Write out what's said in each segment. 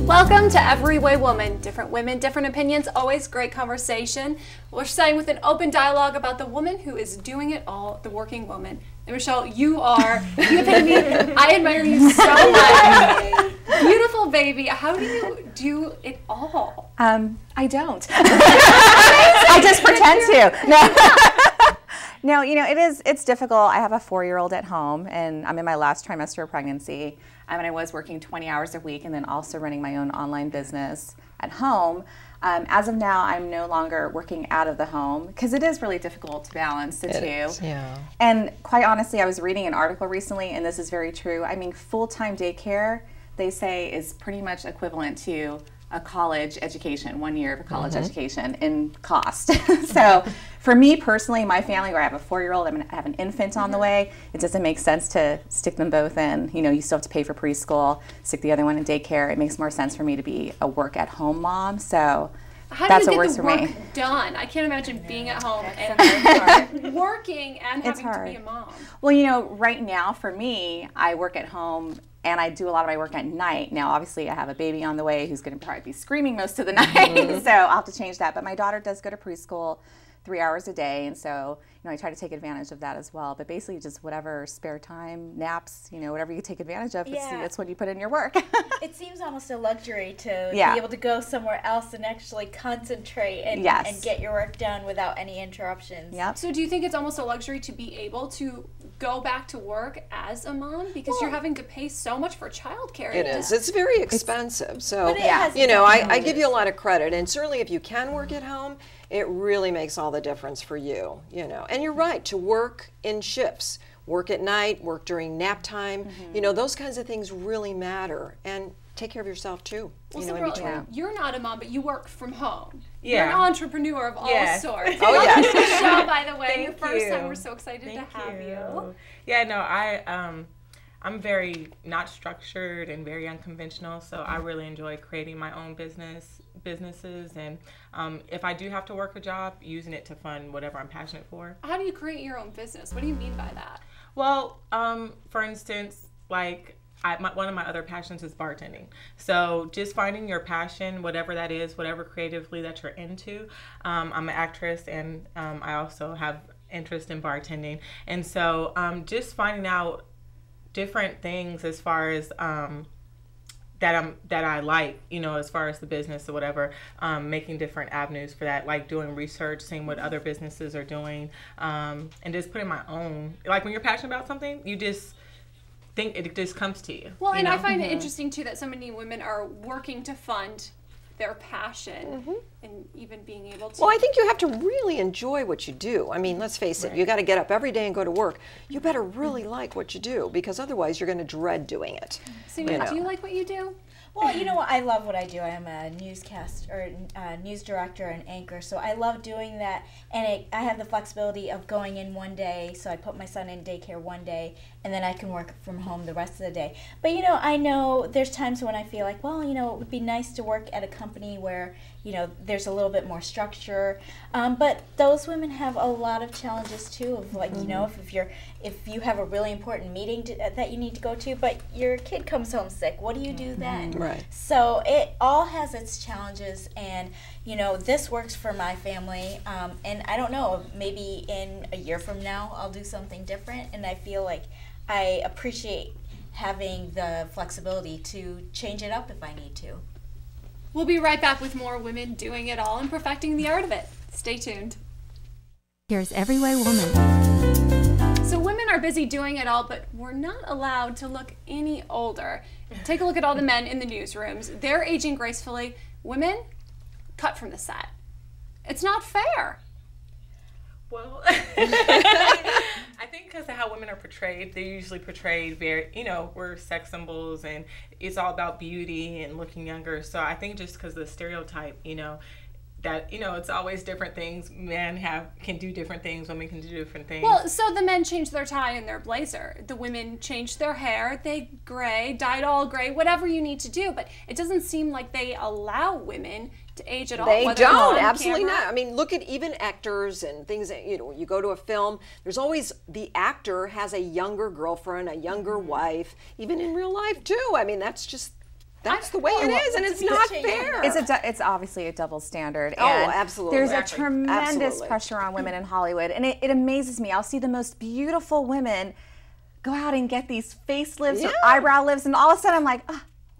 Welcome to Every Way Woman. Different women, different opinions, always great conversation. We're starting with an open dialogue about the woman who is doing it all, the working woman. And Michelle, you epitome. I admire you so much. Beautiful baby. How do you do it all? I don't. I just pretend to. No. No, you know, it's difficult. I have a 4-year-old at home, and I'm in my last trimester of pregnancy. And I was working 20 hours a week and then also running my own online business at home. As of now, I'm no longer working out of the home because it is really difficult to balance the two. Yeah. And quite honestly, I was reading an article recently, and this is very true. I mean, full-time daycare, they say, is pretty much equivalent to a college education, 1 year of a college education in cost. So for me personally, my family, where I have a 4-year-old, I'm going to have an infant on the way, it doesn't make sense to stick them both in. You know, you still have to pay for preschool, stick the other one in daycare. It makes more sense for me to be a work-at-home mom. So that's what works for me. How do you get the work done? I can't imagine being at home and working and having to be a mom. Well, you know, right now for me, I work at home and I do a lot of my work at night. Now, obviously, I have a baby on the way who's going to probably be screaming most of the night, so I'll have to change that. But my daughter does go to preschool 3 hours a day, and so, you know, I try to take advantage of that as well. But basically, just whatever spare time, naps, you know, whatever you take advantage of, it's what you put in your work. It seems almost a luxury to be able to go somewhere else and actually concentrate and get your work done without any interruptions. Yep. So do you think it's almost a luxury to be able to go back to work as a mom because you're having to pay so much for childcare? It is. It's very expensive. So, has you know, I give you a lot of credit. And certainly if you can work at home, it really makes all the difference for you, you know. And you're right, to work in shifts, work at night, work during nap time, you know, those kinds of things really matter. And take care of yourself too. Well, you know, Cinderella, in between. you're not a mom, but you work from home. Yeah. You're an entrepreneur of all sorts. Oh, Welcome yes. to the show, by the way. Thank Your first you. time. We're so excited to have you. Yeah, no, I'm very not structured and very unconventional, so I really enjoy creating my own businesses, and if I do have to work a job, using it to fund whatever I'm passionate for. How do you create your own business? What do you mean by that? Well, for instance, like one of my other passions is bartending. So just finding your passion, whatever that is, whatever creatively that you're into. I'm an actress, and I also have interest in bartending, and so just finding out different things as far as that I like, you know, as far as the business or whatever, making different avenues for that, like doing research, seeing what other businesses are doing, and just putting my own. Like when you're passionate about something, you just think it just comes to you. Well, and know? I find it interesting too that so many women are working to fund their passion and even being able to. Well, I think you have to really enjoy what you do. I mean, let's face it, you got to get up every day and go to work. You better really like what you do, because otherwise you're going to dread doing it. Sehnita, do you like what you do? Well, you know what? I love what I do. I'm a news director and anchor, so I love doing that. And I have the flexibility of going in one day, so I put my son in daycare one day, and then I can work from home the rest of the day. But, you know, I know there's times when I feel like, well, you know, it would be nice to work at a company where, you know, there's a little bit more structure. But those women have a lot of challenges too. Of like, you know, if you have a really important meeting that you need to go to, but your kid comes home sick, what do you do then? Right. So it all has its challenges, and you know, this works for my family. And I don't know, maybe in a year from now, I'll do something different. And I feel like I appreciate having the flexibility to change it up if I need to. We'll be right back with more women doing it all and perfecting the art of it. Stay tuned. Here's Every Way Woman. So women are busy doing it all, but we're not allowed to look any older. Take a look at all the men in the newsrooms. They're aging gracefully. Women, cut from the set. It's not fair. Well, I think because of how women are portrayed, they're usually portrayed very, you know, we're sex symbols and it's all about beauty and looking younger. So I think just because of the stereotype, you know, that, you know, it's always different things. Men can do different things, women can do different things. Well, so the men changed their tie and their blazer. The women changed their hair, they gray, dyed all gray, whatever you need to do. But it doesn't seem like they allow women to age at all. They whether it's don't, on absolutely camera. not. I mean, look at even actors and things that, you go to a film, there's always, the actor has a younger girlfriend, a younger wife, even in real life too. I mean, that's the way it is, and it's not fair. It's obviously a double standard. Oh, and absolutely. There's Exactly. a tremendous Absolutely. pressure on women in Hollywood, and it amazes me. I'll see the most beautiful women go out and get these facelifts or eyebrow lifts, and all of a sudden I'm like,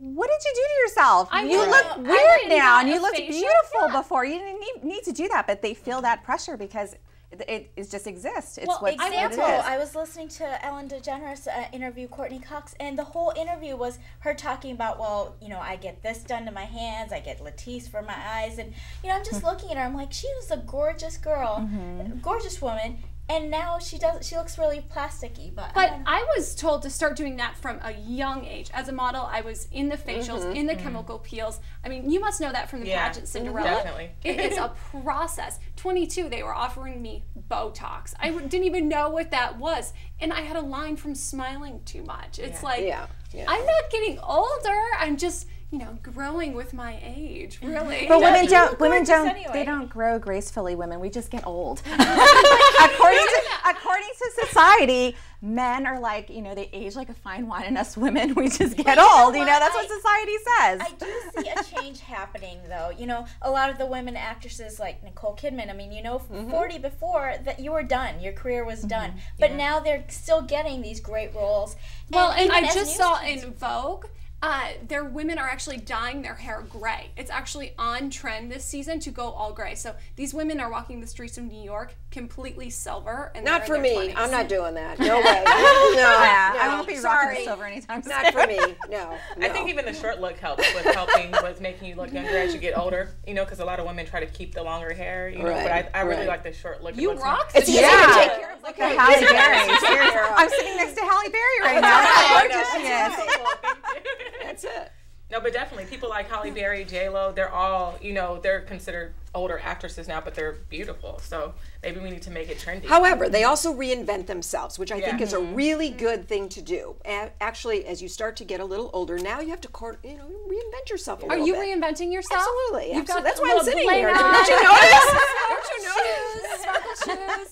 what did you do to yourself? You look weird now, and you looked beautiful before. You didn't need to do that, but they feel that pressure because it just exists. It's what it is. I was listening to Ellen DeGeneres interview Courtney Cox, and the whole interview was her talking about, well, I get this done to my hands, I get Latisse for my eyes, and I'm just looking at her. I'm like, she was a gorgeous girl, gorgeous woman. And now she looks really plasticky, but I was told to start doing that from a young age. As a model, I was in the facials, in the chemical peels. I mean, you must know that from the pageant Cinderella. Definitely. It is a process. 22, they were offering me Botox. I didn't even know what that was, and I had a line from smiling too much. It's like, I'm not getting older. I'm just growing with my age, really. But women don't, anyway. they don't grow gracefully, women. We just get old. according to society, men are like, they age like a fine wine, and us women, we just get old. That's what society says. I do see a change happening, though. A lot of the women actresses like Nicole Kidman, 40 before, that you were done. Your career was done. But now they're still getting these great roles. Well, and I just saw in Vogue, their women are actually dyeing their hair gray. It's actually on trend this season to go all gray. So these women are walking the streets of New York completely silver. And Not for me. 20s. I'm not doing that. No way. No. I won't be rocking silver anytime soon. Not for me. No. I think even the short look helps with making you look younger as you get older. Because a lot of women try to keep the longer hair. But I really like the short look. You rock. It's easy to take care of. Look at Halle Berry. I'm sitting next to Halle Berry right now. How gorgeous she is. That's it. No, but definitely people like Halle Berry, J-Lo, they're all, they're considered older actresses now, but they're beautiful. So maybe we need to make it trendy. However, they also reinvent themselves, which I think is a really good thing to do. Actually, as you start to get a little older, now you have to reinvent yourself a little bit. Are you reinventing yourself? Absolutely. You've got That's why I'm sitting here. on. Don't you notice? Don't you notice? Sparkle shoes.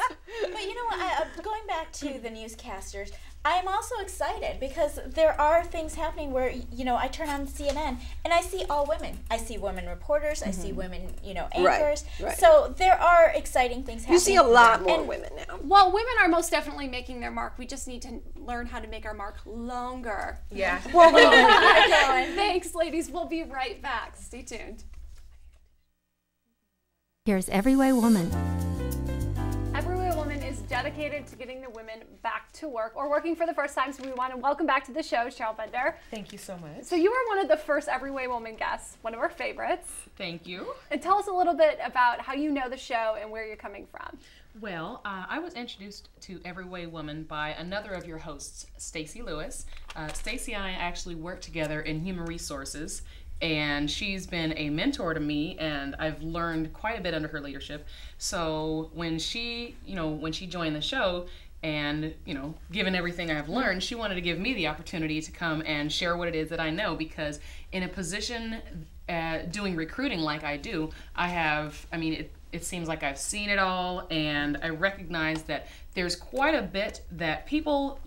But you know what? Going back to the newscasters, I am also excited because there are things happening where, I turn on CNN and I see all women. I see women reporters, I see women, anchors. Right. So there are exciting things happening. You see a lot more women now. Well, women are most definitely making their mark. We just need to learn how to make our mark longer. Yeah. Well, Thanks, ladies. We'll be right back. Stay tuned. Here's Everyway Woman. Everyway Woman is dedicated to getting the women back to work or working for the first time. So we want to welcome back to the show, Sheryl Bender. Thank you so much. So you were one of the first Everyway Woman guests, one of our favorites. Thank you. And tell us a little bit about how you know the show and where you're coming from. Well, I was introduced to Everyway Woman by another of your hosts, Stacey Lewis. Stacey and I actually worked together in human resources, and she's been a mentor to me, and I've learned quite a bit under her leadership. So when she joined the show, and given everything I've learned, she wanted to give me the opportunity to come and share what it is that I know, because in a position doing recruiting like I do, it seems like I've seen it all, and I recognize that there's quite a bit that people,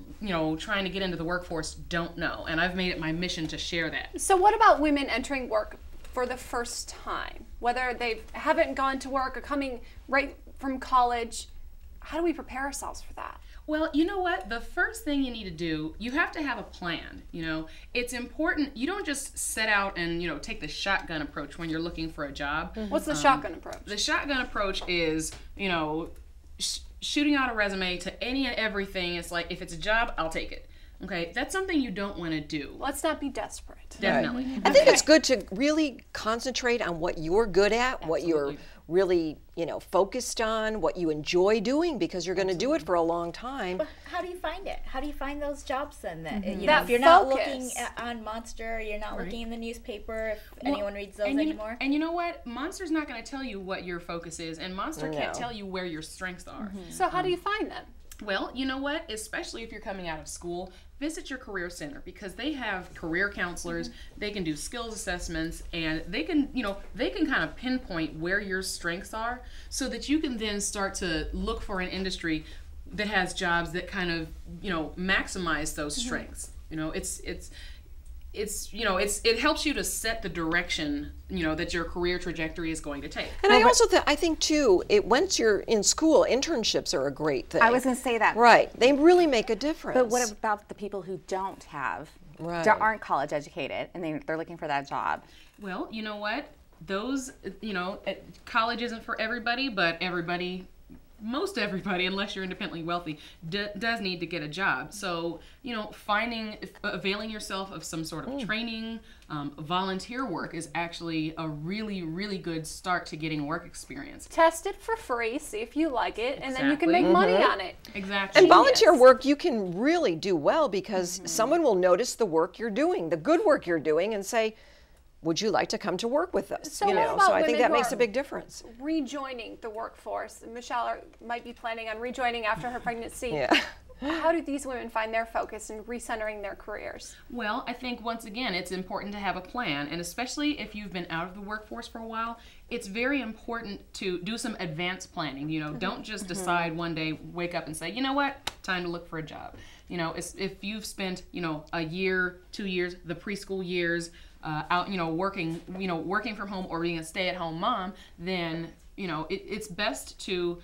trying to get into the workforce don't know, and I've made it my mission to share that. So what about women entering work for the first time? Whether they haven't gone to work or coming right from college, how do we prepare ourselves for that? Well, you know what? The first thing you need to do, you have to have a plan. It's important. You don't just set out and, take the shotgun approach when you're looking for a job. What's the shotgun approach? The shotgun approach is, shooting out a resume to any and everything. It's like, if it's a job, I'll take it. Okay, that's something you don't want to do. Let's not be desperate. Definitely. Right. I think it's good to really concentrate on what you're good at, what you're really, focused on, what you enjoy doing, because you're going to do it for a long time. But how do you find it? How do you find those jobs then? That, That if you're not focus. looking on Monster, you're not looking in the newspaper, if anyone reads those anymore. And you know what? Monster's not going to tell you what your focus is, and Monster can't tell you where your strengths are. So how do you find them? Well, you know what? Especially if you're coming out of school, visit your career center because they have career counselors. They can do skills assessments, and they can, they can kind of pinpoint where your strengths are so that you can then start to look for an industry that has jobs that kind of, maximize those strengths. It helps you to set the direction, that your career trajectory is going to take. And I think too, once you're in school, internships are a great thing. I was going to say that. Right. They really make a difference. But what about the people who don't have, aren't college educated, and they're looking for that job? Well, you know what? Those, college isn't for everybody, but most everybody, unless you're independently wealthy, does need to get a job. So, availing yourself of some sort of training, volunteer work is actually a really, really good start to getting work experience. Test it for free, see if you like it, and then you can make money on it. Exactly. And volunteer work, you can really do well because someone will notice the work you're doing, the good work you're doing, and say, would you like to come to work with us? So, so I think that makes a big difference. Rejoining the workforce. Michelle might be planning on rejoining after her pregnancy. Yeah. How do these women find their focus in recentering their careers? Well, I think once again, it's important to have a plan, and especially if you've been out of the workforce for a while, it's very important to do some advanced planning. Don't just decide one day, wake up and say, you know what, time to look for a job. If you've spent, a year, 2 years, the preschool years, out, working from home or being a stay-at-home mom, then, it's best to,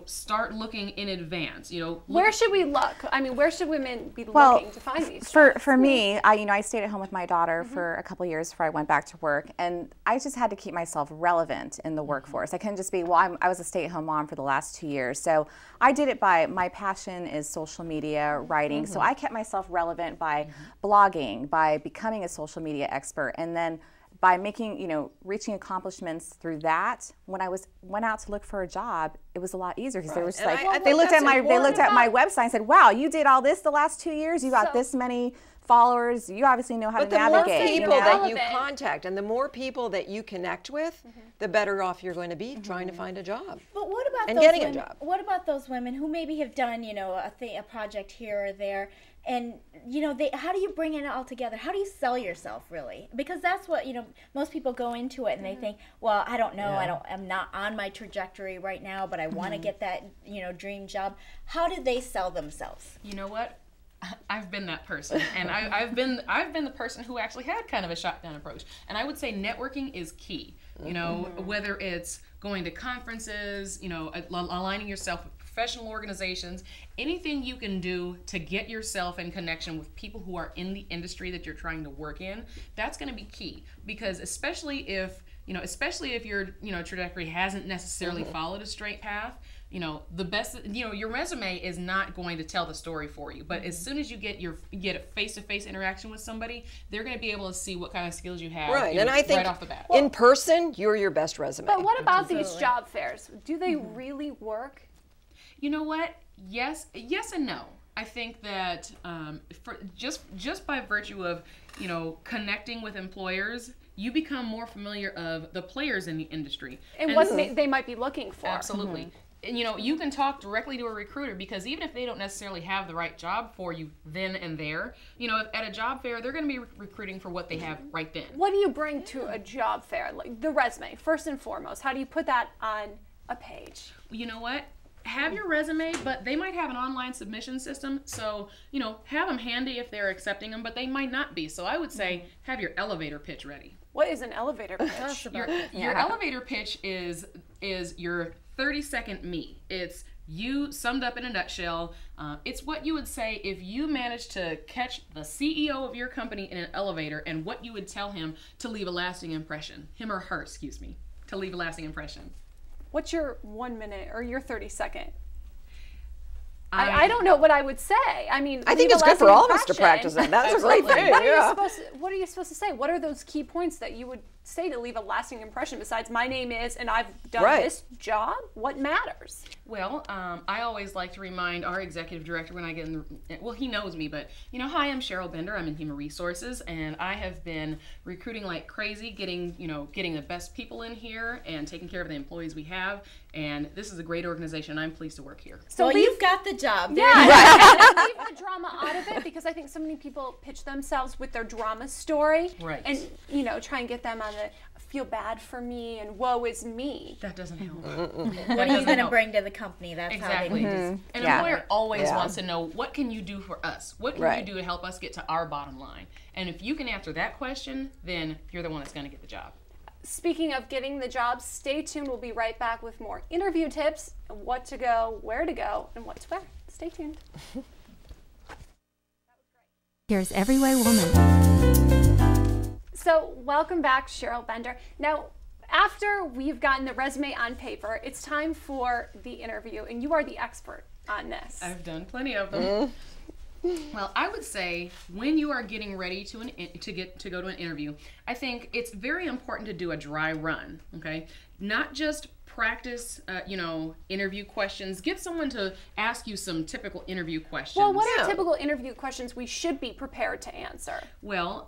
start looking in advance. Where should we look? I mean, where should women be looking to find these jobs? For me, I stayed at home with my daughter for a couple years before I went back to work, and I just had to keep myself relevant in the workforce. I couldn't just be, I was a stay-at-home mom for the last 2 years, so I did it by, my passion is social media, writing, so I kept myself relevant by blogging, by becoming a social media expert, and then by making, reaching accomplishments through that. When I went out to look for a job, it was a lot easier because they were just they looked at my website and said, "Wow, you did all this the last 2 years. You got this many followers. You obviously know how to navigate." But the more people that you contact and the more people that you connect with, the better off you're going to be trying to find a job. But what about getting a job? What about those women who maybe have done, a project here or there? And, how do you bring it all together? How do you sell yourself, really? Because that's what, most people go into it and they think, well, I don't know, I'm not on my trajectory right now, but I want to get that, dream job. How do they sell themselves? You know what? I've been that person, and I've been the person who actually had kind of a shotgun approach. And I would say networking is key. Whether it's going to conferences, aligning yourself with professional organizations, anything you can do to get yourself in connection with people who are in the industry that you're trying to work in, that's going to be key. Because especially if your trajectory hasn't necessarily followed a straight path, the best, your resume is not going to tell the story for you. But as soon as you get a face-to-face interaction with somebody, they're going to be able to see what kind of skills you have and I think right off the bat. In person, you're your best resume. But what about these job fairs? Do they really work? You know what? Yes and no. I think that just by virtue of connecting with employers, you become more familiar of the players in the industry and what they might be looking for. Absolutely. And you can talk directly to a recruiter because even if they don't necessarily have the right job for you then and there, at a job fair, they're going to be recruiting for what they have right then. What do you bring to a job fair? Like the resume, first and foremost. How do you put that on a page? You know what? Have your resume, but they might have an online submission system, so have them handy if they're accepting them, but they might not be. So I would say have your elevator pitch ready. What is an elevator pitch? Your elevator pitch is your 30-second me. It's you summed up in a nutshell. It's what you would say if you managed to catch the CEO of your company in an elevator and what you would tell him to leave a lasting impression. Him or her, excuse me, to leave a lasting impression. What's your 1 minute or your 30-second? I don't know what I would say. I mean, I think it's good for all of us to practice that. That's a great thing. What are you supposed to say? What are those key points that you would say to leave a lasting impression besides my name is and I've done this job? What matters? Well, I always like to remind our executive director when I get in well, he knows me, but you know, hi, I'm Sheryl Bender. I'm in Human Resources, and I have been recruiting like crazy, getting the best people in here and taking care of the employees we have. And this is a great organization. I'm pleased to work here. So well, you've got the job. Yeah, right. Leave the drama out of it, because I think so many people pitch themselves with their drama story, right? And try and get them on the feel bad for me and woe is me. That doesn't help. What are you going to bring to the company? That's exactly. How An employer always wants to know, what can you do for us? What can you do to help us get to our bottom line? And if you can answer that question, then you're the one that's going to get the job. Speaking of getting the job, stay tuned. We'll be right back with more interview tips, what to go, where to go, and what to wear. Stay tuned. Here's Everyway Woman. So welcome back, Sheryl Bender. Now, after we've gotten the resume on paper, it's time for the interview, and you are the expert on this. I've done plenty of them. Well, I would say when you are getting ready to go to an interview, I think it's very important to do a dry run. Okay, not just practice, interview questions. Get someone to ask you some typical interview questions. Well, what are typical interview questions we should be prepared to answer? Well,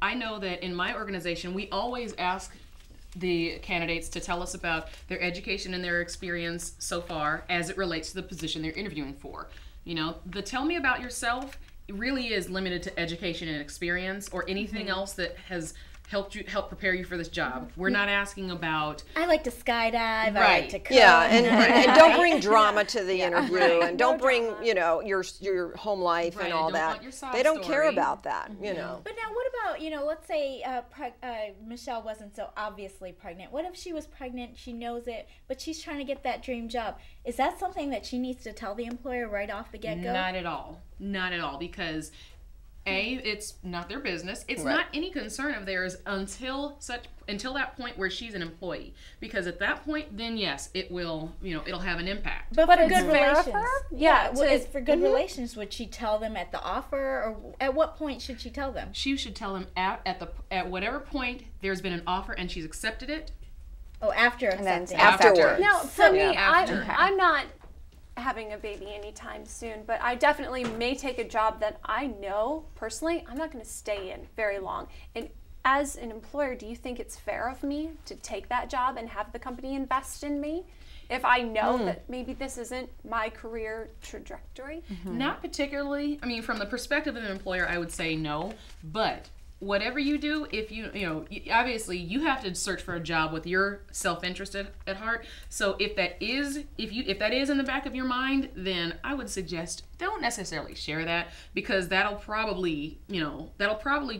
I know that in my organization, we always ask the candidates to tell us about their education and their experience so far as it relates to the position they're interviewing for. You know, the tell me about yourself really is limited to education and experience or anything else that has help prepare you for this job. We're not asking about I like to skydive, I like to cook. Yeah, and don't bring drama to the interview, and don't bring your home life and all that. They don't care about that, you know. But now what about, let's say Michelle wasn't so obviously pregnant. What if she was pregnant, she knows it, but she's trying to get that dream job? Is that something that she needs to tell the employer right off the get-go? Not at all. Not at all, because it's not their business. It's not any concern of theirs until that point where she's an employee. Because at that point, then yes, it will, it'll have an impact. But for good relations. Yeah, for good relations, would she tell them at the offer, or at what point should she tell them? She should tell them at whatever point there's been an offer and she's accepted it. Oh, after accepting. Afterwards. Now, for me, I'm not having a baby anytime soon, but I definitely may take a job that I know personally I'm not going to stay in very long. And as an employer, do you think it's fair of me to take that job and have the company invest in me if I know that maybe this isn't my career trajectory? Not particularly. I mean, from the perspective of an employer, I would say no, but whatever you do, if obviously you have to search for a job with your self-interest at heart. So if that is in the back of your mind, then I would suggest don't necessarily share that, because that'll probably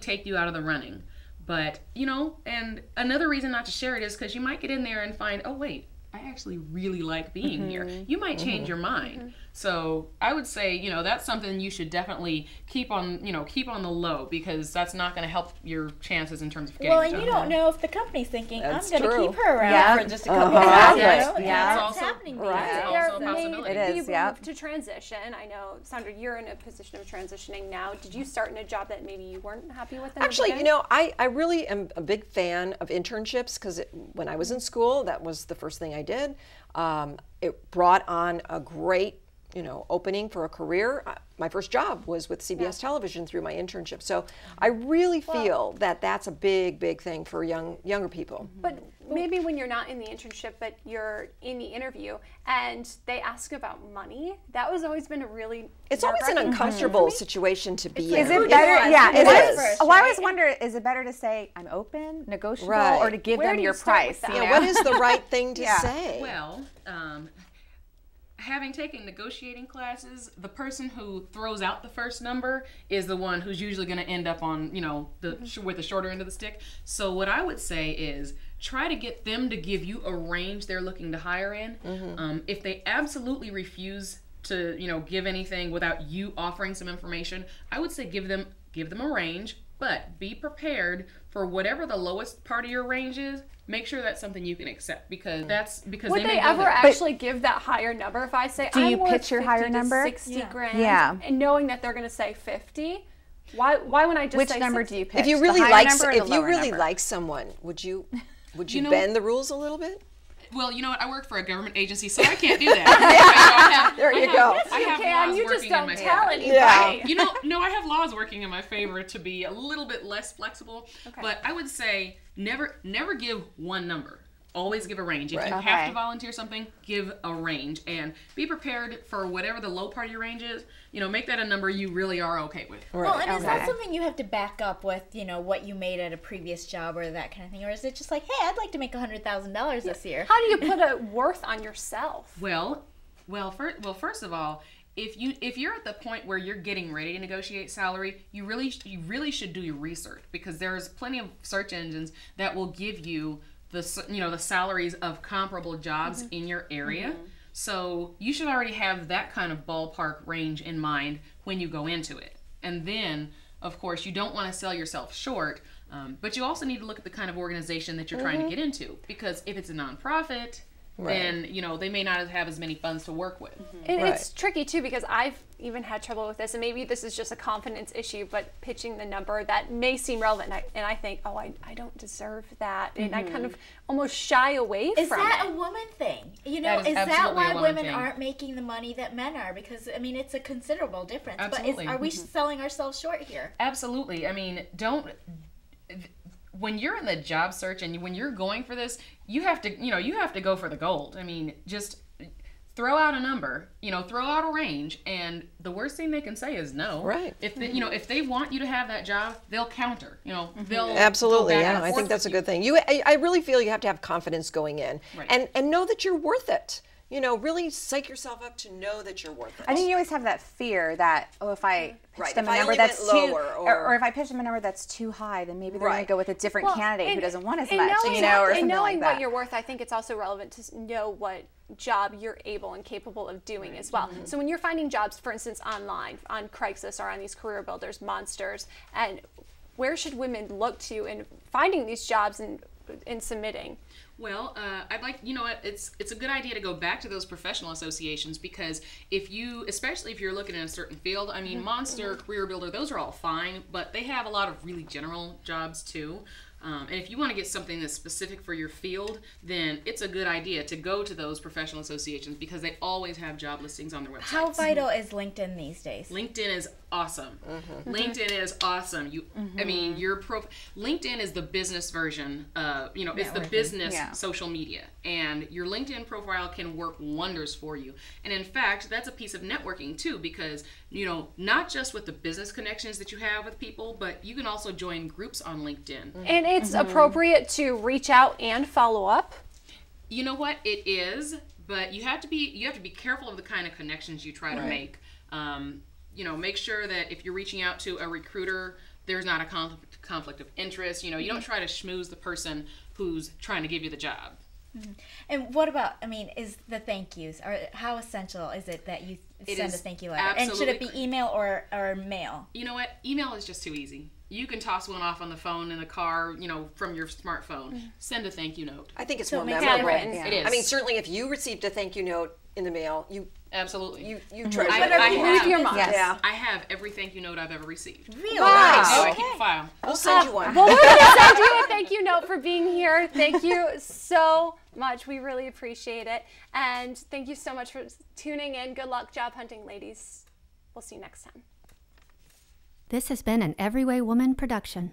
take you out of the running. But, and another reason not to share it is because you might get in there and find, oh wait, I actually really like being here. You might change your mind. So I would say, that's something you should definitely keep on the low, because that's not going to help your chances in terms of getting a job. Well, and you don't know if the company's thinking, That's I'm going to true. keep her around for just a couple of Right. months. That's happening. also a possibility. It is, People move to transition. I know, Sandra, you're in a position of transitioning now. Did you start in a job that maybe you weren't happy with? Actually, I really am a big fan of internships, because when I was in school, that was the first thing I did. It brought on a great opening for a career. My first job was with CBS Television through my internship. So I really feel that that's a big, big thing for younger people. But maybe when you're not in the internship, but you're in the interview and they ask about money, that was always been a really It's always an uncomfortable situation to be in. Is it better? Yeah, it is. I always wonder, is it better to say I'm open, negotiable, or to give them your price? What is the right thing to say? Well, having taken negotiating classes, the person who throws out the first number is the one who's usually going to end up on, with the shorter end of the stick. So what I would say is try to get them to give you a range they're looking to hire in. If they absolutely refuse to, give anything without you offering some information, I would say give them a range, but be prepared for whatever the lowest part of your range is. Make sure that's something you can accept, because would they ever actually give that higher number if I say do you I'm pitch your higher number? 60 grand, yeah, and knowing that they're going to say 50? Why wouldn't I just Which say number 60? do you pick? If you The really higher like, number or if the you lower really number? like someone, would you know- bend the rules a little bit? Well, you know what? I work for a government agency, so I can't do that. There you go. I have Can laws you working just in don't my tell favor. anybody? You know, no, I have laws working in my favor to be a little bit less flexible. Okay. But I would say never give one number. Always give a range. If Right. you Okay. have to volunteer something, give a range and be prepared for whatever the low part of your range is. You know, make that a number you really are okay with. Well, and is that Okay. something you have to back up with, you know, what you made at a previous job or that kind of thing? Or is it just like, hey, I'd like to make $100,000 this year? How do you put a worth on yourself? Well, first of all, if you're at the point where you're getting ready to negotiate salary, you really should do your research, because there's plenty of search engines that will give you the salaries of comparable jobs in your area. So you should already have that kind of ballpark range in mind when you go into it. And then, of course, you don't want to sell yourself short, but you also need to look at the kind of organization that you're trying to get into, because if it's a nonprofit, then they may not have as many funds to work with. And it's tricky too, because I've even had trouble with this, and maybe this is just a confidence issue, but pitching the number that may seem relevant, and I think, oh, I don't deserve that, and I kind of almost shy away Is from that it. a woman thing? You know, That is is that absolutely why a woman women thing. aren't making the money that men are? Because, I mean, it's a considerable difference. Absolutely. But are we selling ourselves short here? Absolutely. I mean, when you're in the job search and when you're going for this, you have to go for the gold. I mean, just throw out a number, throw out a range, and the worst thing they can say is no. Right. If they, if they want you to have that job, they'll counter. They'll Absolutely, go back yeah. and I forth think that's a with good thing. I really feel you have to have confidence going in, Right. and know that you're worth it. Really psych yourself up to know that you're worth it. I think you always have that fear that, if I pitch Right, them if a I number only that's went too, lower, or if I pitch them a number that's too high, then maybe they're going Right. to go with a different candidate who And- doesn't want as and much, knowing, or and something knowing like that. what you're worth, I think it's also relevant to know what job you're able and capable of doing as well. So when you're finding jobs, for instance, online, on Craigslist or on these career builders, Monsters, and where should women look to in finding these jobs and in submitting? Well, I'd like, it's a good idea to go back to those professional associations, because especially if you're looking in a certain field, I mean, Monster, Career Builder, those are all fine, but they have a lot of really general jobs too. And if you want to get something that's specific for your field, then it's a good idea to go to those professional associations, because they always have job listings on their websites. How vital is LinkedIn these days? LinkedIn is awesome. LinkedIn is awesome. I mean, LinkedIn is the business version. It's the business social media, and your LinkedIn profile can work wonders for you. And in fact, that's a piece of networking too, because not just with the business connections that you have with people, but you can also join groups on LinkedIn. And it's appropriate to reach out and follow up. You know what? It is, but you have to be careful of the kind of connections you try to make. Make sure that if you're reaching out to a recruiter, there's not a conflict of interest. You don't try to schmooze the person who's trying to give you the job. And what about, is the thank yous, or how essential is it that you send a thank you letter? And should it be email or mail? You know what? Email is just too easy. You can toss one off on the phone in the car, from your smartphone. Send a thank you note. I think it's So more it makes it memorable. handwritten. It is. Certainly if you received a thank you note in the mail, you Absolutely. treasure I it. have, With your mom. Yes. Yeah. I have every thank you note I've ever received. Really? Wow. I Okay. keep a file. We'll send you one. Well, we're going to send you a thank you note for being here. Thank you so much. We really appreciate it. And thank you so much for tuning in. Good luck job hunting, ladies. We'll see you next time. This has been an Everyway Woman production.